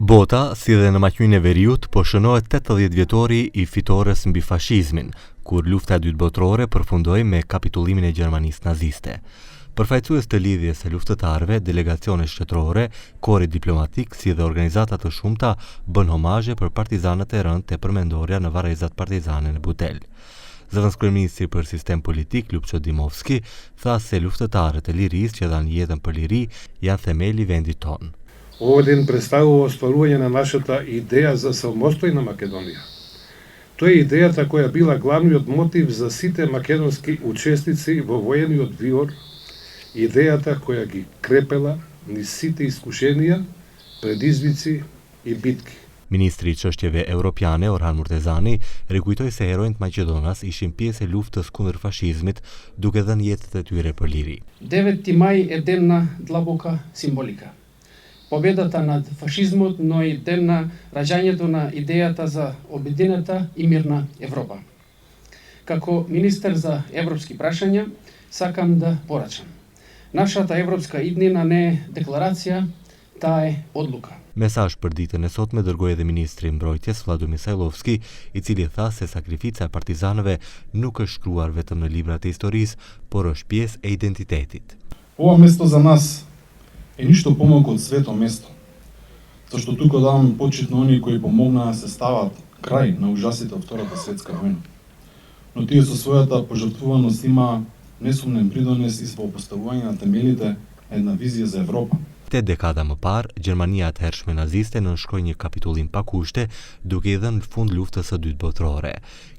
Bota, si dhe në maqmine Veriut, po shënohet 80 vjetori i fitores mbi fashizmin, kur lufta e dytë botërore përfundoi me kapitullimin e Gjermanisë naziste. Përfaqësues të lidhjes së luftëtarëve, delegacione shtetërore, kori diplomatik si dhe organizata të shumta bën homazhe për partizanët e rënë te përmendorja në varrezat partizane në Butel. Zëvendës kryeministri për sistem politik Lupço Dimovski tha se luftëtarët e lirisë që dhanë jetën për liri janë themeli i vendit tonë. Ovo ден представува остварување на нашата идеја за самостојна Македонија. Тоа е идејата која била главниот мотив за сите македонски учесници во воениот виор, идејата која ги крепела низ сите искушенија, предизвици и битки. Ministri i çështjeve europiane Orhan Murtezani rikujtoi se heronjtë Maqedonas ishin pjesë e luftës kundër fashizmit, duke dhënë jetët e tyre për liri. 9 мaj е ден на длабока символика. Победата над фашизмот, но и ден на раѓањето на идејата за обединета и мирна Европа. Како министер за европски прашања, сакам да порачам. Нашата европска иднина не е декларација, таа е одлука. Mesazh për ditën e sotme dërgoi edhe ministri i mbrojtjes Vladimir Misajlovski, i cili tha se sakrifica e partizanëve nuk është shkruar vetëm në librat e historisë, por është pjesë e identitetit. Ова место за нас е ништо помалку од свето место, зашто тука даваме почит на оние кои помогнаа да се стават крај на ужасите од Втората светска војна. Но тие со својата пожртвуваност имаа несумнен придонес и во поставување на темелите една визија за Европа. 8 dekada më parë, Gjermania atëhershme naziste nënshkroi një kapitullim pa kushte, duke i dhënë fund luftës së dytë botërore.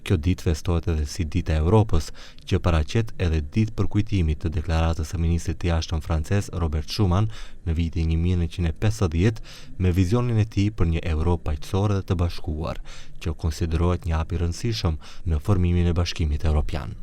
Kjo ditë festohet edhe si Dita e Evropës, që paraqet edhe ditë për kujtimit të deklaratës së ministrit të jashtëm francez Robert Schuman në vitin 1950 me vizionin e tij për një Europë paqësore dhe të bashkuar, që konsiderohet një hap i rëndësishëm në formimin e Bashkimit Evropian.